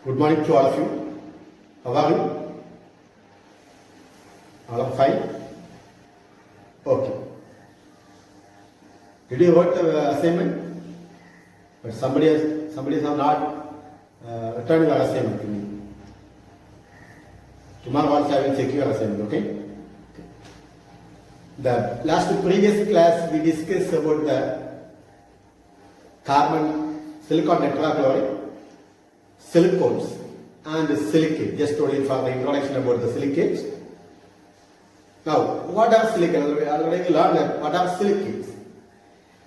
Good morning to all of you. How are you? All are fine? Okay. Did you write the assignment? But somebody has not returned your assignment to me. Tomorrow also I will check your assignment, okay? The previous class we discussed about the carbon silicon tetrachloride, silicones and silicate. Just told you for the introduction about the silicates. Now, what are silicates? Already we learned that what are silicates?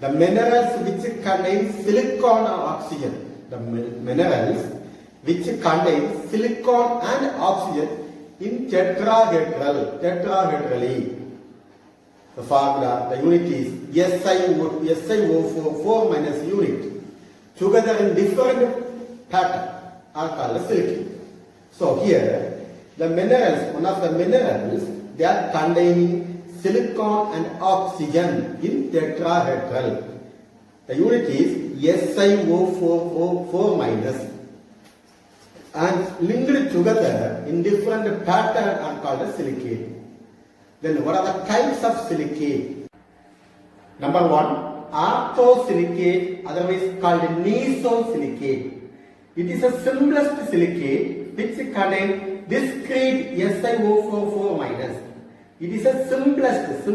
The minerals which contain silicon or oxygen. The minerals which contain silicon and oxygen in tetrahedrally. The formula, the unit is SiO4 minus unit. Together in different pattern are called silicate. So here, the minerals, one of the minerals, they are containing silicon and oxygen in tetrahedral. The unit is SiO4 minus. And linked together in different pattern are called as silicate. Then what are the types of silicate? Number one, orthosilicate, otherwise called nesosilicate. It is the simplest silicate which contains discrete SiO4 minus. It is the simplest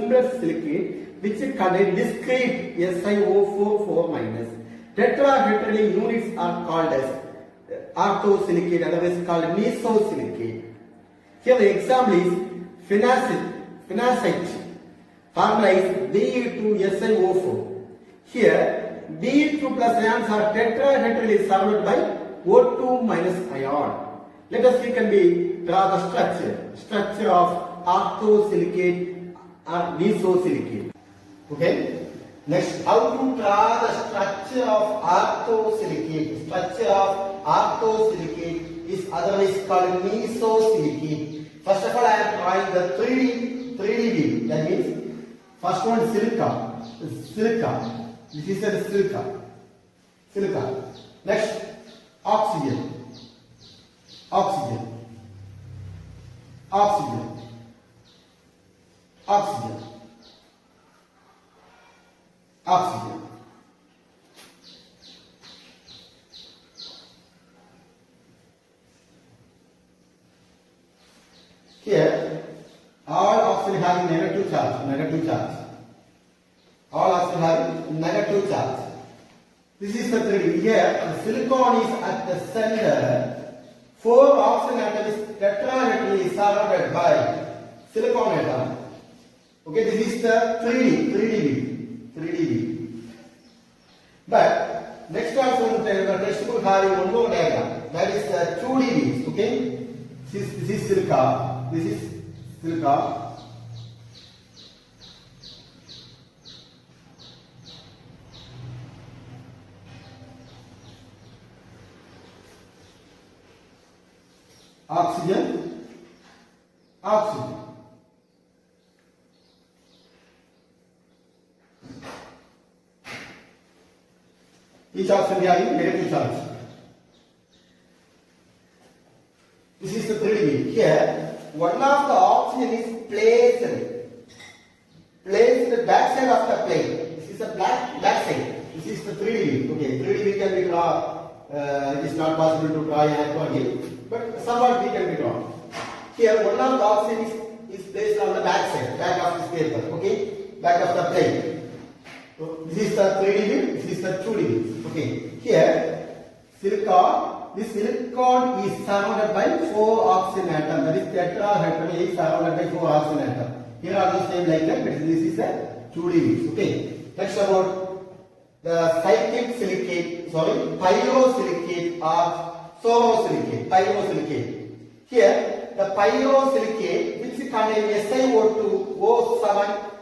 silicate which contains discrete SiO4 minus. Tetrahedral units are called as orthosilicate, otherwise called nesosilicate. Here the example is phenacite. Formula is Be2SiO4. Here Be2 plus ions are tetrahedrally surrounded by O2 minus ion. Let us draw the structure of orthosilicate or nesosilicate. Okay. Next, how to draw the structure of orthosilicate? Structure of orthosilicate is otherwise called nesosilicate. First of all, I am drawing the 3D view. That means first one is silica. This is the silica. Next, oxygen. Here, all oxygen having negative charge. All oxygen having negative charge. This is the 3D. Here, the silicon is at the center. 4 oxygen atoms tetrahedrally surrounded by silicon atom. Okay, this is the 3D view. But next also the textbook having one more diagram. That is the 2D views. Okay, this is silica. Oxygen. Each oxygen having negative charge. This is the 3D view. Here, one of the oxygen is placed the back side of the plate. This is the back side. This is the 3D view. Okay, 3D view can be drawn. It is not possible to draw an here, but somewhat we can be drawn. Here, one of the oxygen is placed on the back side, back of this paper. Okay, back of the plate. So this is the 3D view. This is the 2D view. Okay, here silicon. This silicon is surrounded by 4 oxygen atoms. That is tetrahedral is surrounded by 4 oxygen atoms. Here are the same like that, but this is a 2D view. Okay. Next about the pyrosilicate or sorosilicate. Here the pyrosilicate which contains SiO2 O7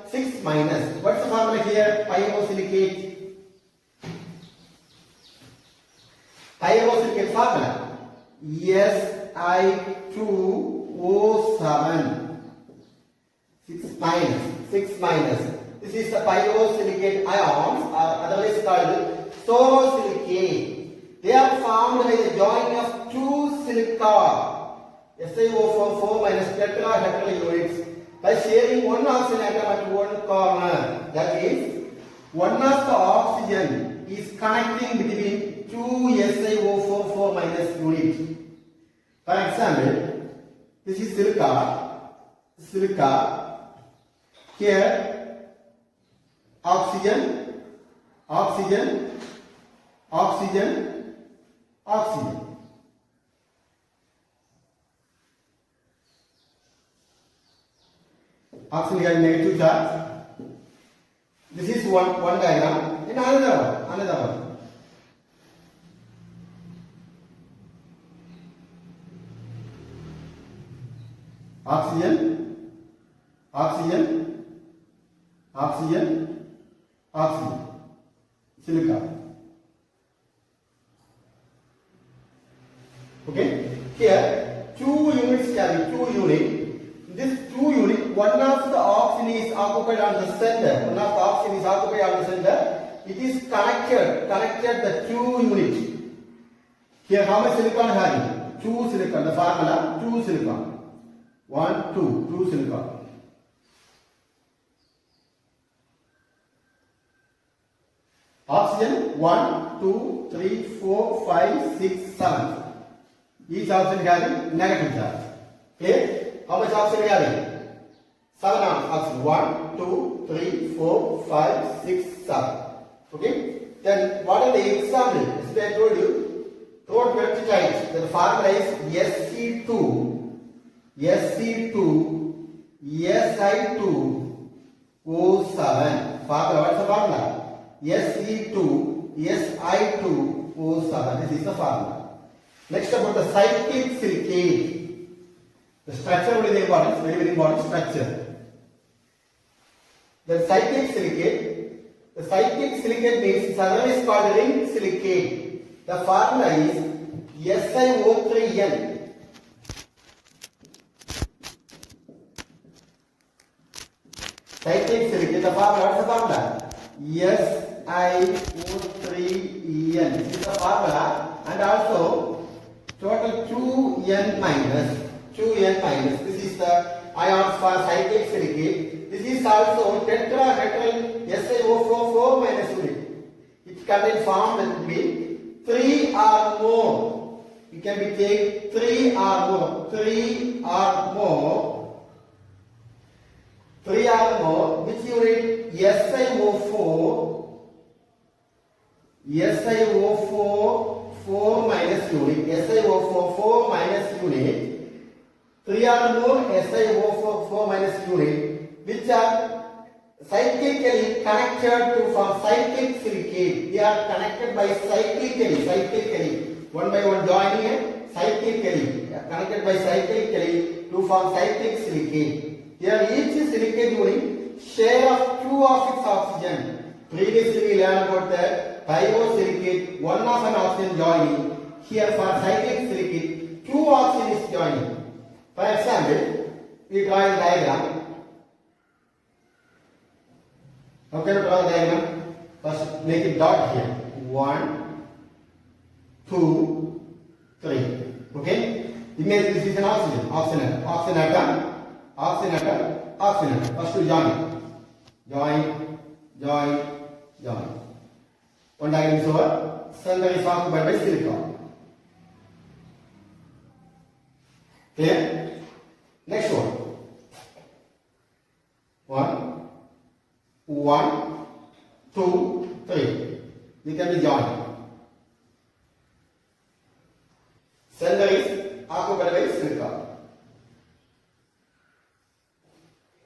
6 minus. What's the formula here? Pyrosilicate formula Si2O7 6 minus. This is the pyrosilicate ions, or otherwise called sorosilicate. They are formed by the joining of two silica, SiO4 minus tetrahedral units by sharing one oxygen atom at one corner. That is, one of the oxygen is connecting between two SiO4 minus units. For example, this is silica. Here, oxygen, oxygen, oxygen, oxygen. Oxygen has negative charge. This is one diagram. And another one. Oxygen, oxygen, oxygen, oxygen. Silica. Okay. Here, two units carry two units. This two unit, one of the oxygen is occupied on the center. One of the oxygen is occupied on the center. It is connected the two unit. Here, how much silicon having? Two silicon. The formula, two silicon. 1, 2 silicon. Oxygen 1, 2, 3, 4, 5, 6, 7. Each oxygen having negative charge. Okay? How much oxygen having? 7 oxygen. 1, 2, 3, 4, 5, 6, 7. Okay? Then what are the examples? As I told you, throughout verticals, the formula is SC2, Si2, O7. Formula, what's the formula? Se2, Si2, O7. This is the formula. Next about the cyclic silicate. The structure will be important, very important structure. The cyclic silicate means otherwise called ring silicate. The formula is SiO3N. Cyclic silicate, the formula, what's the formula? SiO3N. This is the formula, and also total 2N minus. This is the ions for cyclic silicate. This is also tetrahedral SiO4 minus unit. It contains form that will be 3 or more. It can be taken 3 or more. 3 or more. Which unit? SiO4 minus unit. SiO4 minus unit. 3 or more SiO4 minus unit, which are cyclically connected to form cyclic silicate. They are connected by cyclically, one by one joining it, cyclically, connected by cyclically to form cyclic silicate. Here each silicate unit share of 2 of its oxygen. Previously we learned about the thiosilicate, 1 of an oxygen joining. Here for cyclic silicate, 2 oxygen is joining. For example, we draw a diagram. How can we draw a diagram? First, make it dot here. 1, 2, 3. Okay? Imagine this is an oxygen atom. First to join. One diagram is over. Center is occupied by silicon. Clear? Next one. 1, 2, 3. They can be joined. Center is occupied by silicon.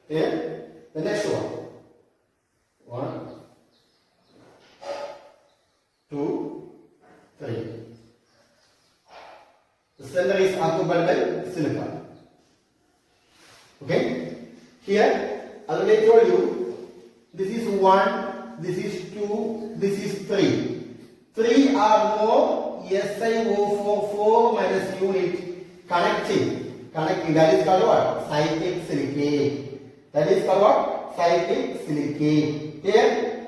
Clear? The next one. 1, 2, 3. The center is occupied by silicon. Okay? Here, I already told you, this is 1, this is 2, this is 3. 3 or more SiO4 minus unit connecting. That is called what? Cyclic silicate. Here,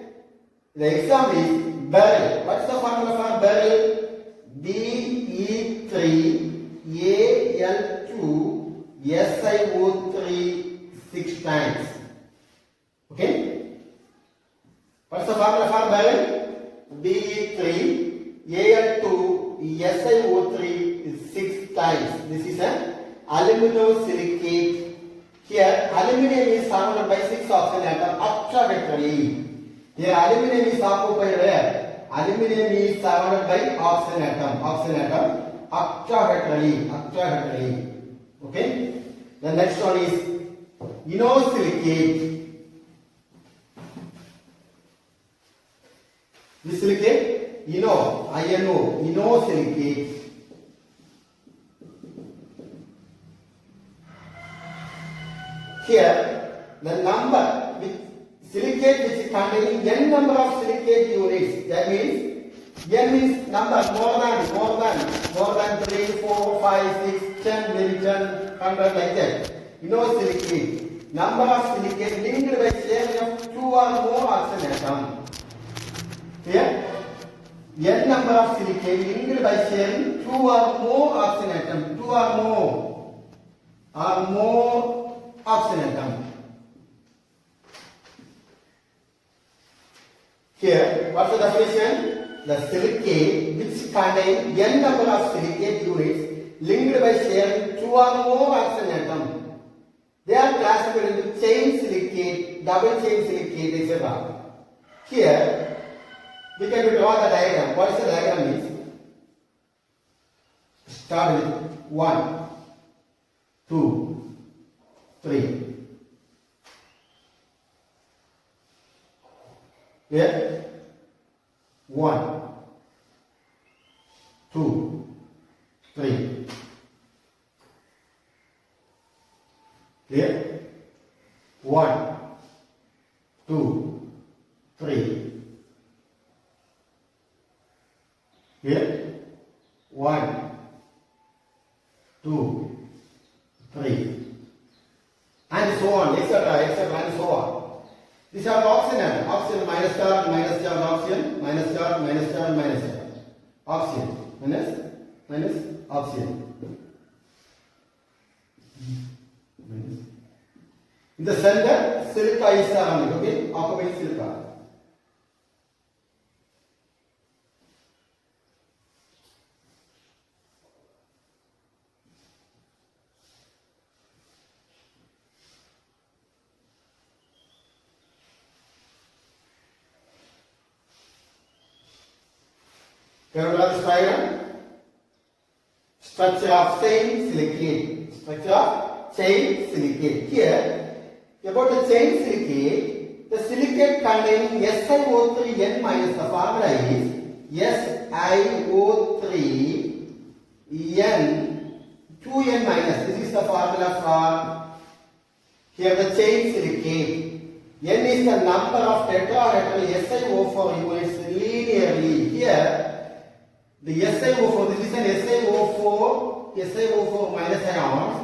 the example is beryl. What's the formula for beryl? Be3 Al2 SiO3 6 times. Okay? What's the formula for barrel? Be3Al2 SiO3 is 6 times. This is an aluminosilicate. Here, aluminium is surrounded by 6 oxygen atoms octahedrali. Here, aluminium is occupied where? Aluminium is surrounded by oxygen atom octahedrali. Okay? The next one is inosilicates. This silicate, inosilicates. Here, the number with silicate which is containing n number of silicate units. That means n means number more than 3, 4, 5, 6, 10, maybe 10, 100 like that. Inosilicates. Number of silicate linked by sharing of 2 or more oxygen atoms. Here, n number of silicate linked by sharing 2 or more oxygen atoms. 2 or more oxygen atoms. Here, what's the definition? The silicate which contain n number of silicate units linked by sharing 2 or more oxygen atoms. They are classified into chain silicate, double chain silicate, etc. Here, we can draw the diagram. What is the diagram means? Start with 1, 2, 3. Here, 1, 2, 3. Here, 1, 2, 3. Here, 1, 2, 3. And so on, etc., and so on. These are oxygen, minus charge, oxygen, minus charge, minus charge. Oxygen, minus oxygen. In the center, silica is surrounded, okay? Occupied silica. Karungal diagram. Structure of chain silicate. Here, about the chain silicate, the silicate containing SiO3N minus, the formula is SiO3N 2N minus. This is the formula for here the chain silicate. N is the number of tetrahedral SiO4 units linearly. Here, the SiO4, this is an SiO4 minus ions.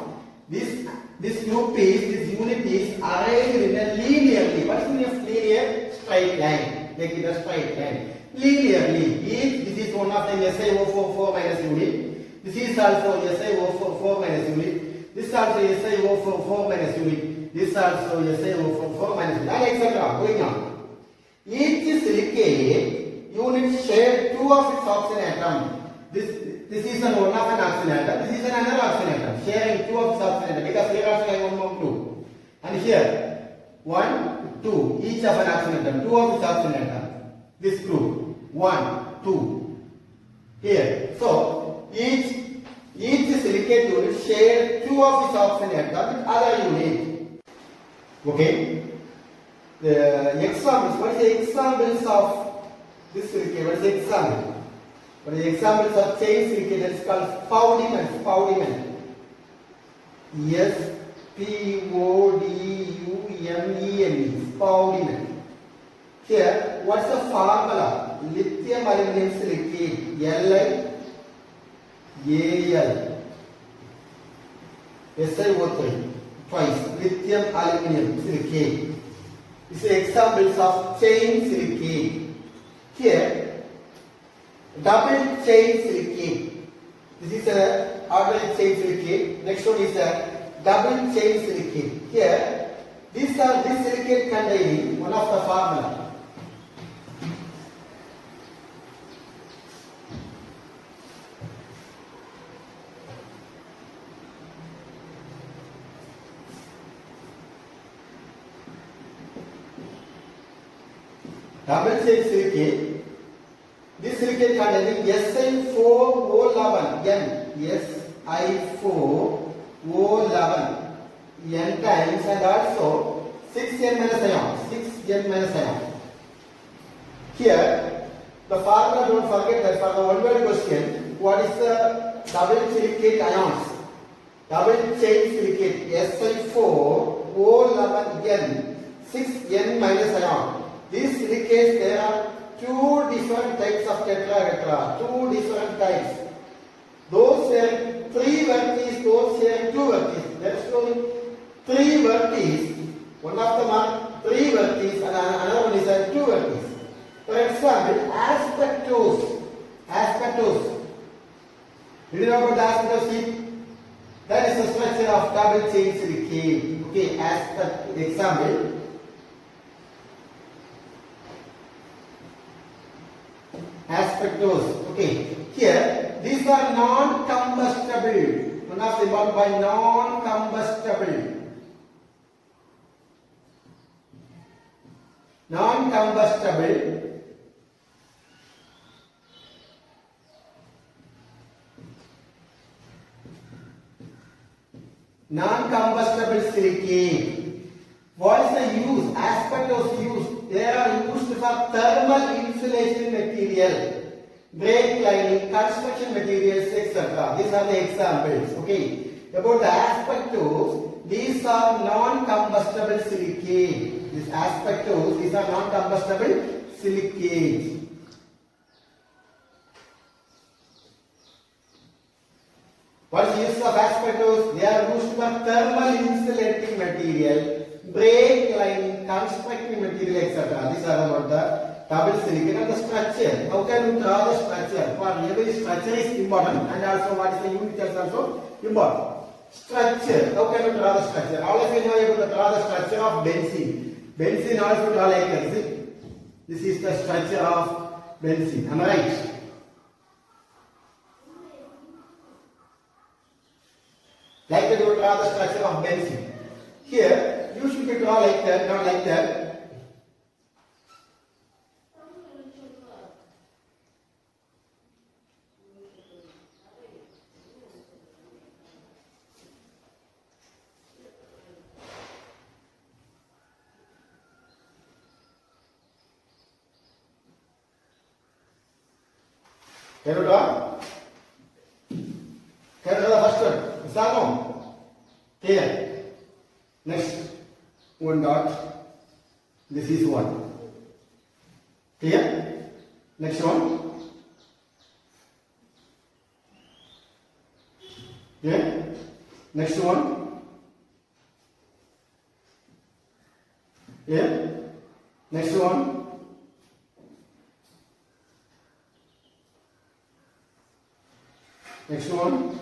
This group is, this unit is arranged in a linearly. What is the meaning of linear? Straight line. Make it a straight line. Linearly. This is one of the SiO4 minus unit. This is also SiO4 minus unit. This is also SiO4 minus unit. This is also SiO4 minus unit. And etc. Going on. Each silicate unit share 2 of its oxygen atom. This is one of an oxygen atom. This is another oxygen atom. Sharing 2 of its oxygen atom. Because here also I have 1 more group. And here 1, 2. Each of an oxygen atom. 2 of its oxygen atom. This group 1, 2. Here. So each silicate unit share 2 of its oxygen atom with other unit. Okay. The examples. What is the examples of this silicate? What is the example? What is the examples of chain silicate? That is called Spodumene. Spodumene. Spodumene. Here, what's the formula? Lithium aluminum silicate. LiAl. SiO3 twice. Lithium aluminum silicate. These are examples of chain silicate. Here, double chain silicate. This is a ordinary chain silicate. Next one is a double chain silicate. Here, this silicate containing one of the formula. Double chain silicate. This silicate containing Si4O11 N Si4O11 N times and also 6N minus ion. 6N minus ion. Here, the formula, don't forget that for the one word question, what is the double silicate ions? Double chain silicate Si4O11N 6N minus ion. These silicates, there are two different types of tetrahedra, two different types. Those here 3 vertices, those here 2 vertices. There is only 3 vertices. One of them are 3 vertices and another one is a 2 vertices. For example, asbestos. Asbestos. Do you know about the asbestos sheet? That is the structure of double chain silicate. Okay, example. Asbestos. Okay. Here, these are non-combustible. One of them are by non-combustible. Non-combustible. Non-combustible silicate. What is the use? Asbestos use. They are used for thermal insulation material, brake lining, construction materials, etc. These are the examples. Okay. About the asbestos, these are non-combustible silicate. These asbestos, these are non-combustible silicates. What is the use of asbestos? They are used for thermal insulating material, brake lining, constructing material, etc. These are about the double silicate and the structure. How can you draw the structure? For every structure is important, and also what is the unit is also important. Structure. How can you draw the structure? All of you know able to draw the structure of benzene. Benzene also draw like this. This is the structure of benzene. Am I right? Like that you will draw the structure of benzene. Here, you should be draw like that, not like that. Can you draw? Can you draw the first one? Is that no? Here. Next. One dot. This is one. Clear? Next one. Yeah. Next one. Yeah. Next one. Next one.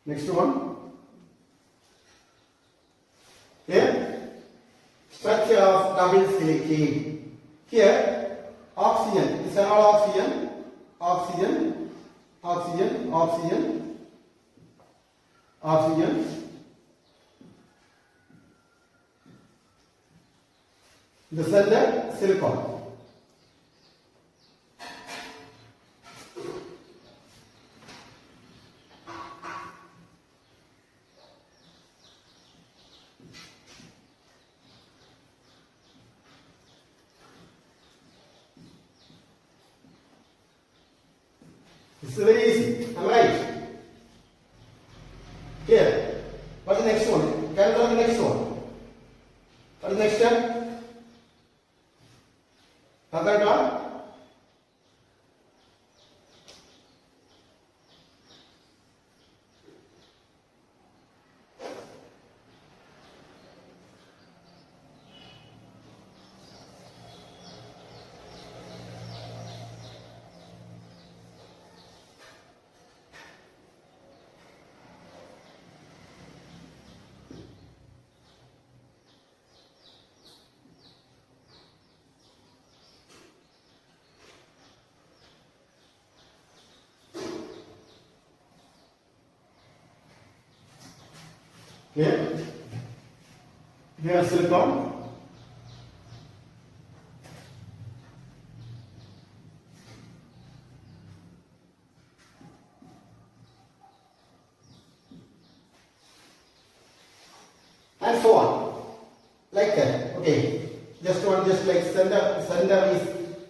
Next one. Here, structure of double silicate. Here, oxygen. These are all oxygen. Oxygen. Oxygen. Oxygen. Oxygen. This is the silicon. This is very easy. Am I right? Here. What's the next one? Can you draw the next one? What is the next step? How can I draw? Here, here silicon. And so on, like that. Okay, just like center is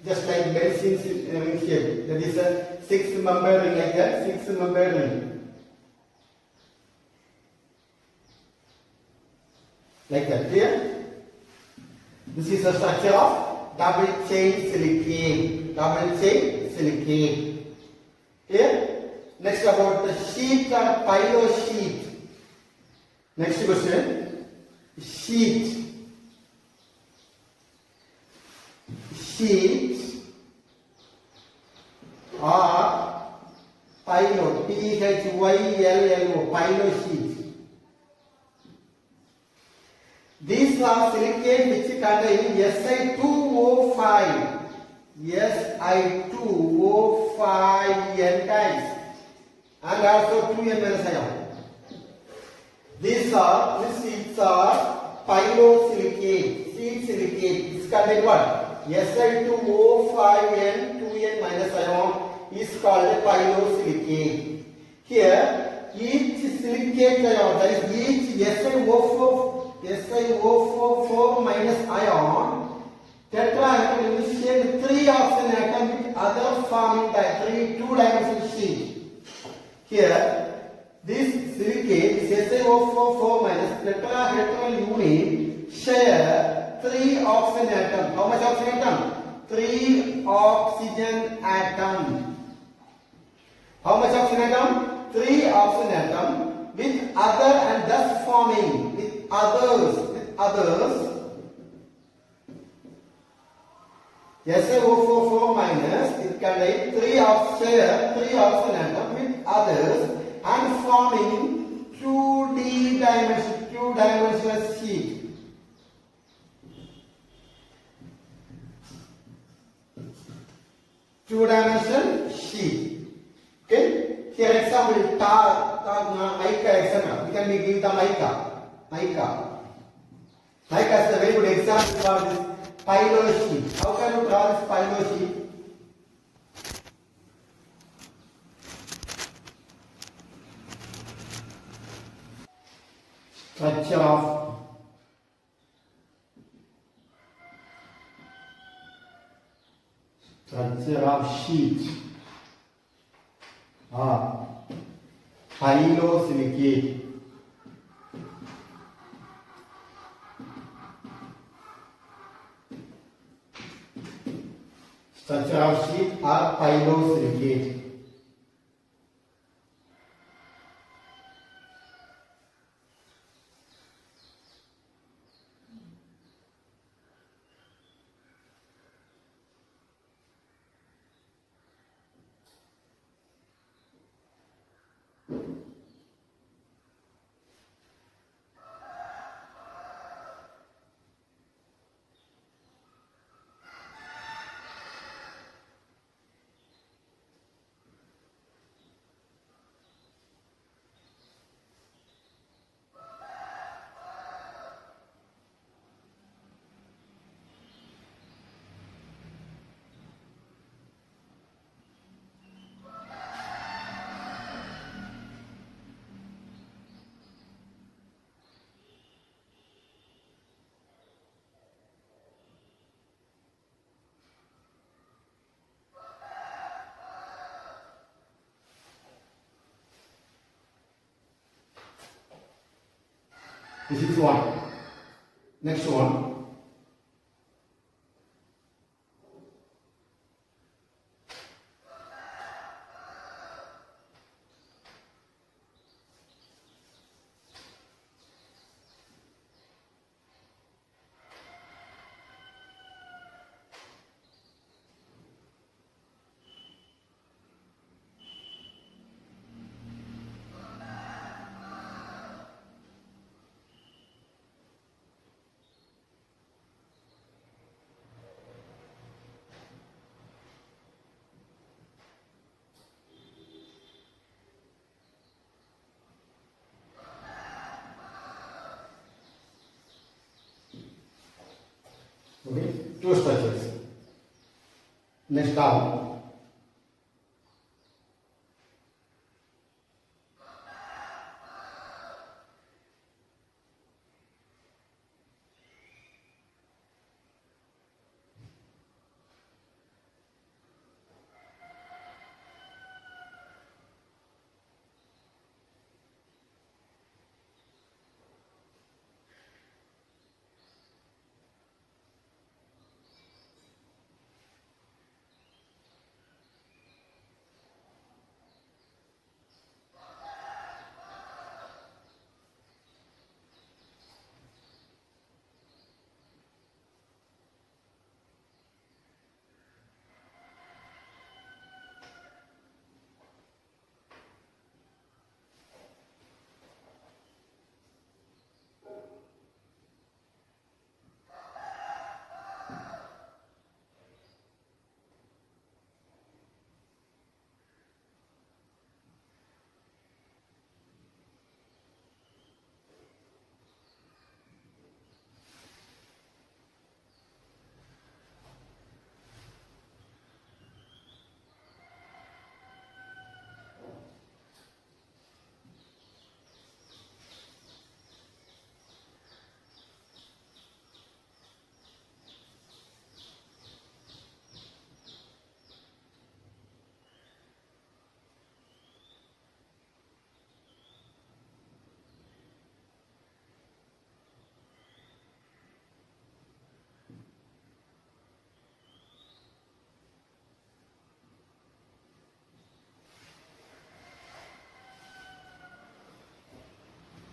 just like medicine ring shape. That is a 6-member ring, like that. 6-member ring, like that. Clear? This is the structure of double chain silicate. Double chain silicate. Clear? Next about the sheet or pilo sheet. Next question. Sheet or pilo, P-H-Y-L-L-O, pilo sheet. These are silicate which contain Si2O5 N times and also 2N minus ion. These sheets are pilo-silicate, seed silicate. This contain what? Si2O5N 2N minus ion is called a pilo-silicate. Here, each silicate ion, that is each SiO4 minus ion, tetrahedral will share 3 oxygen atom with other forming type, 2-dimensional sheet. Here, this silicate is SiO4 minus tetrahedral unit share 3 oxygen atom. How much oxygen atom? 3 oxygen atom. How much oxygen atom? 3 oxygen atom with other and thus forming with others. SiO4 minus it contains 3 oxygen atom with others and forming 2-dimensional sheet. Two-dimensional sheet. Okay. Here example mica example. We can give the mica. Mica is a very good example for this pilo sheet. How can you draw this pilo sheet? Structure of sheet pilo-silicate. Structure of sheet are pilo-silicate. This is one. Next one. Okay, two structures. Next down.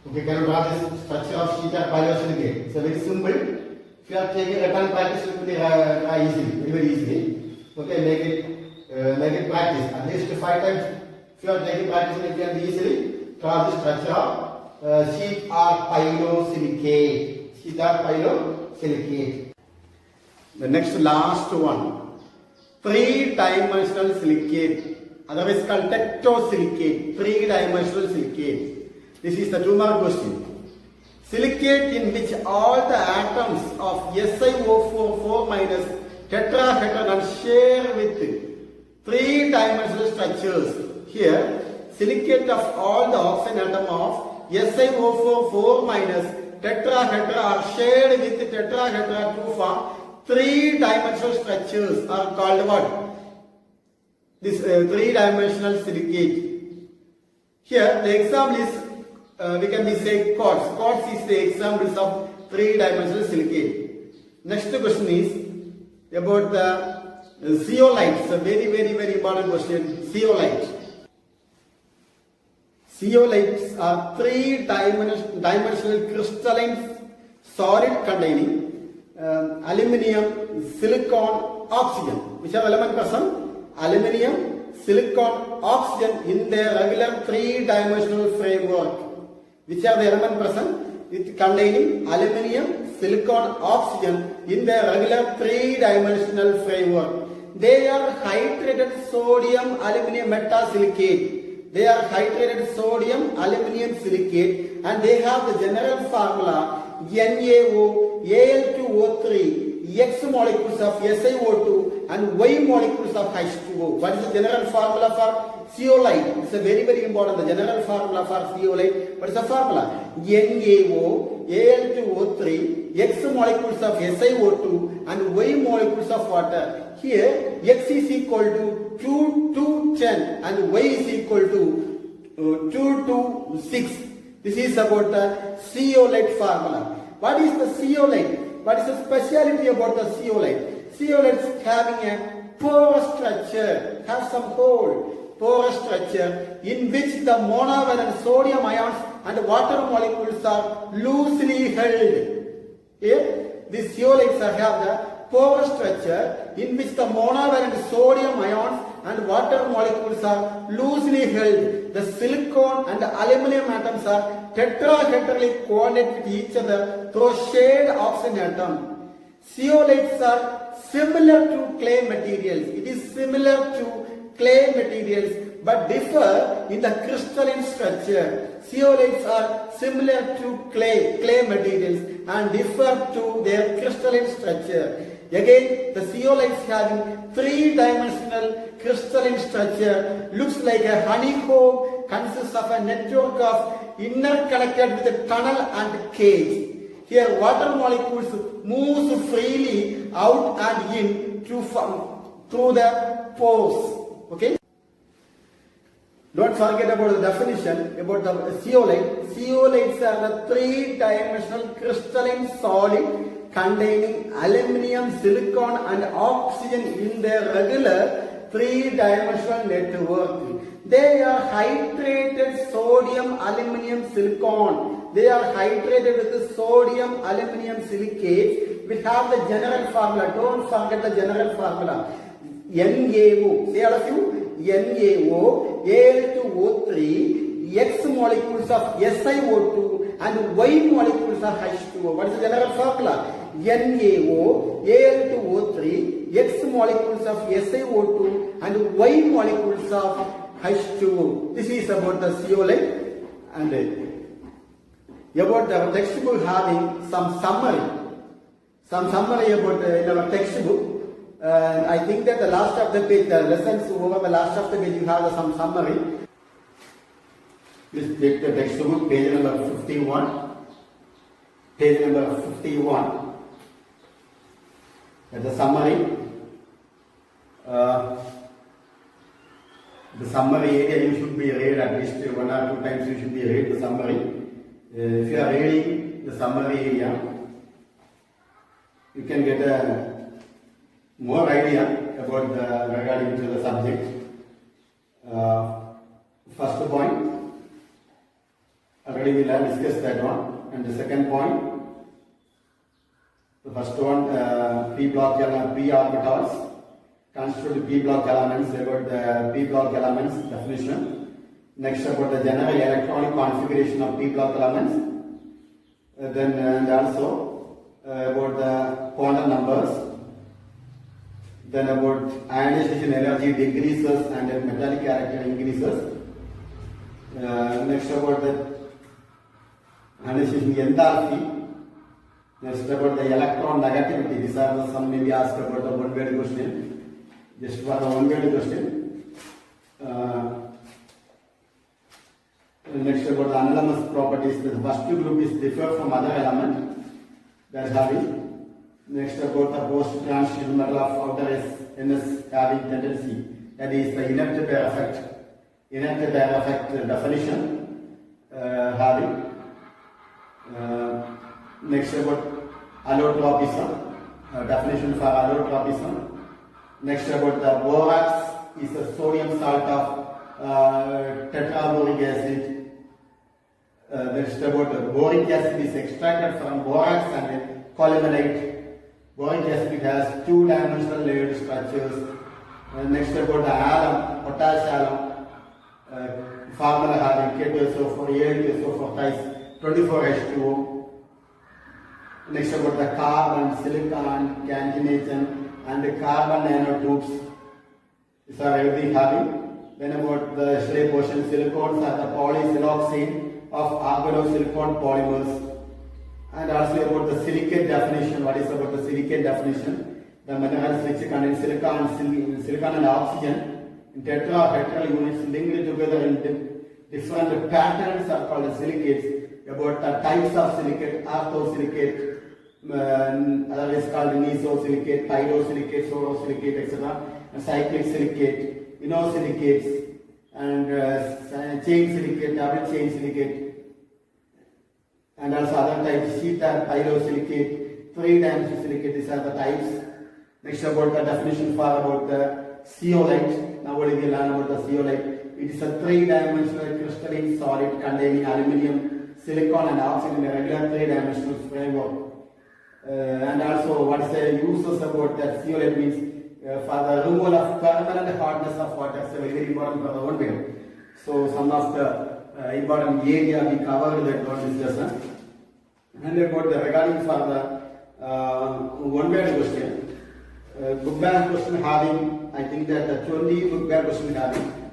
Okay, can you draw this structure of sheet or pile of silicate? It's a very simple. If you are taking return practice, you will try easily, very easily. Okay, make it practice at least 5 times. If you are taking practice, you can easily draw the structure of sheet or pile-silicate. Sheet or pile-silicate. The next last one, 3-dimensional silicate, otherwise called tectosilicate, 3-dimensional silicate. This is the 2-mark question. Silicate in which all the atoms of SiO4 minus tetrahedron are shared with 3-dimensional structures. Here, silicate of all the oxygen atom of SiO4 minus tetrahedron are shared with tetrahedron to form 3-dimensional structures are called what? This 3-dimensional silicate. Here, the example is we can be say quartz. Quartz is the examples of 3-dimensional silicate. Next question is about the zeolites. A very important question. Zeolites. Zeolites are 3-dimensional crystalline solid containing aluminium, silicon, oxygen. Which are element present? Aluminium, silicon, oxygen in their regular 3-dimensional framework. Which are the element present? It containing aluminium, silicon, oxygen in their regular 3-dimensional framework. They are hydrated sodium aluminium metasilicate. They are hydrated sodium aluminium silicate and they have the general formula NaO, Al2O3, X molecules of SiO2 and Y molecules of H2O. What is the general formula for zeolite? It's a very important. The general formula for zeolite. What is the formula? NaO, Al2O3, X molecules of SiO2 and Y molecules of water. Here X is equal to 2 to 10 and Y is equal to 2 to 6. This is about the zeolite formula. What is the zeolite? What is the speciality about the zeolite? Zeolites having a porous structure, have some hole, porous structure in which the monovalent sodium ions and water molecules are loosely held. Here, these zeolites have the porous structure in which the monovalent sodium ions and water molecules are loosely held. The silicon and the aluminum atoms are tetrahedrally coordinated with each other through shared oxygen atom. Zeolites are similar to clay materials. It is similar to clay materials but differ in the crystalline structure. zeolites are similar to clay materials and differ to their crystalline structure. Again, the zeolites having three-dimensional crystalline structure looks like a honeycomb, consists of a network of interconnected with a tunnel and cage. Here, water molecules move freely out and in through the pores. Okay. Don't forget about the definition about the zeolite. Zeolites are the three-dimensional crystalline solid containing aluminium, silicon and oxygen in their regular three-dimensional network. They are hydrated sodium, aluminium, silicon. They are hydrated with the sodium, aluminium, silicates. We have the general formula. Don't forget the general formula. NaO. Say all of you. NaO, Al2O3, X molecules of SiO2 and Y molecules of H2O. What is the general formula? NaO, Al2O3, X molecules of SiO2 and Y molecules of H2O. This is about the zeolite and about the textbook having some summary. Some summary about in our textbook. I think that the last of the page, the lessons over the last of the page, you have some summary. Please take the textbook, page number 51. Page number 51. The summary. The summary area you should be read at least 1 or 2 times. You should be read the summary. If you are reading the summary area, you can get a more idea about regarding to the subject. First point, already we have discussed that one, and the second point, the first one, p orbitals constitute p block elements. About the p block elements definition. Next, about the general electronic configuration of p block elements. Then and also about the quantum numbers. Then about ionization energy decreases and metallic character increases. Next about the ionization enthalpy. Next about the electron negativity. These are some maybe asked about the one-word question. Just for the one-word question. Next about the anomalous properties. The first two group is differ from other element. That's having. Next about the post-transition metal of outer NS having tendency, that is the inert pair effect. Inert pair effect definition having. Next about allotropism, definition for allotropism. Next about the borax is a sodium salt of tetraboric acid. Next about the boric acid is extracted from borax and columenite. Boric acid has two-dimensional layered structures. Next about the alum, potash alum, formula having K2SO4, Al2SO4 ties 24H2O. Next about the carbon, silicon, cantination and the carbon nanotubes. These are everything having. Then about the yesterday portion, silicones are the polysiloxane of organosilicon polymers. And also about the silicate definition. What is about the silicate definition? The minerals which contain silicon and oxygen in tetrahedral units linked together in different patterns are called the silicates. About the types of silicate, orthosilicate, otherwise called nesosilicate, pyrosilicate, sorosilicate, etc. And cyclic silicate, inosilicates, and chain silicate, double chain silicate. And also other types, sheet-type pyrosilicate, three-dimensional silicate, these are the types. Next about the definition for about the zeolite. Now we will learn about the zeolite. It is a three-dimensional crystalline solid containing aluminium, silicon and oxygen in a regular three-dimensional framework. And also what is the uses about that zeolite means for the removal of permanent hardness of water. So very important for the one way. So some of the important area we covered that one discussion. And about the regarding for the one-word question, book bank question having, I think that the 20 book bank question having.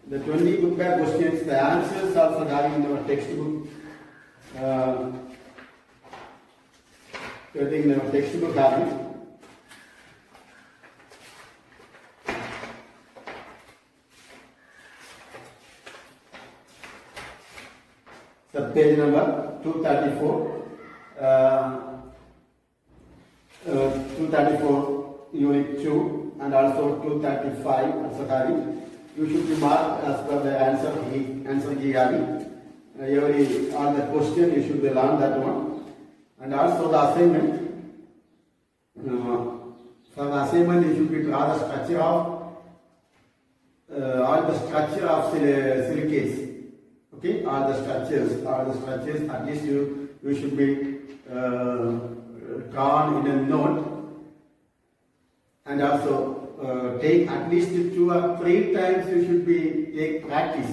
the 20 book bag questions, the answers also having in our textbook. Everything in our textbook having. So page number 234, 234 unit 2 and also 235 also having. You should be marked as per the answer key having. All the question you should be learn that one. And also the assignment. For the assignment you should be draw the structure of all the structure of silicates. Okay, all the structures. At least you should be drawn in a note, and also take at least 2 or 3 times. You should be take practice,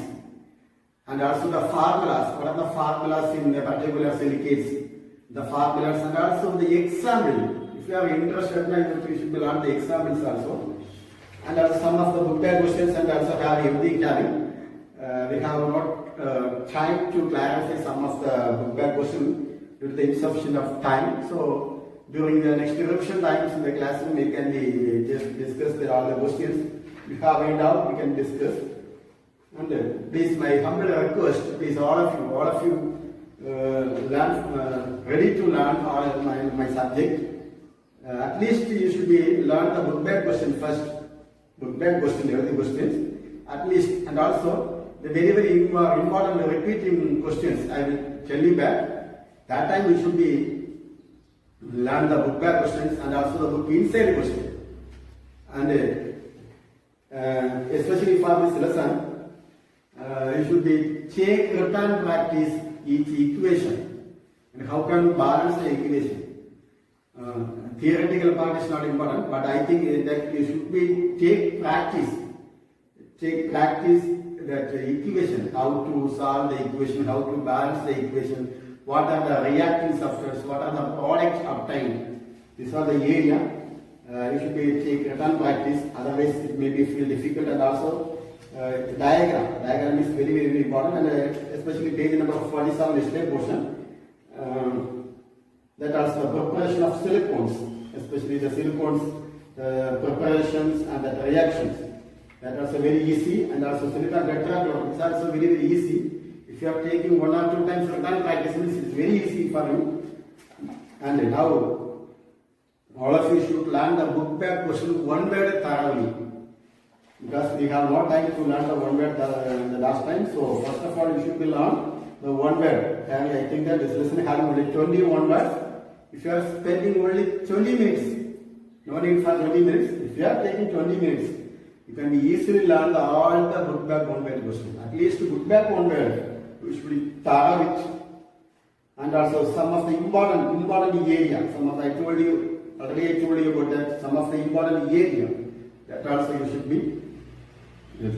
and also the formulas. What are the formulas in the particular silicates? The formulas, and also the example. If you are interested, you should be learn the examples also, and also some of the book bag questions, and also have everything having. We have not time to clarify some of the book bag questions due to the insufficient of time. So during the next revision times in the classroom, we can just discuss all the questions. If you have any doubt, we can discuss. And please, my humble request, please all of you learn, ready to learn all my subject. At least you should be learn the book bag question first. Book bag question, every questions. At least, and also the very important repeating questions. I will tell you back. That time we should be learn the book bag questions and also the book inside question. And especially for this lesson, you should be take return practice each equation and how can you balance the equation. Theoretical part is not important, but I think that you should be take practice that equation, how to solve the equation, how to balance the equation, what are the reacting substances, what are the products obtained. These are the area you should be take return practice, otherwise it may be feel difficult. And also diagram is very important, and especially page number 47 display portion. That also the preparation of silicones, especially the silicones preparations and the reactions. That is also very easy, and also silicon tetrachloride is also very easy. If you are taking 1 or 2 times return practice, it's very easy for you. And now all of you should learn the book bag question one word thoroughly, because we have no time to learn the one word the last time. So first of all, you should be learn the one word. And I think that this lesson having only 21 words. If you are spending only 20 minutes, no need for 20 minutes. If you are taking 20 minutes, you can easily learn all the book bag one word question. At least book bag one word, you should be thorough with. And also some of the important area. Some of I told you about that. Some of the important area that also you should be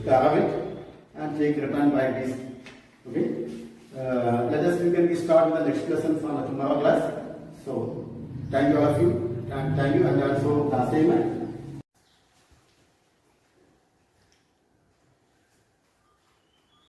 thorough with and take return practice. Okay. We can start with the next lesson from the tomorrow class. So thank you all of you, and also the assignment.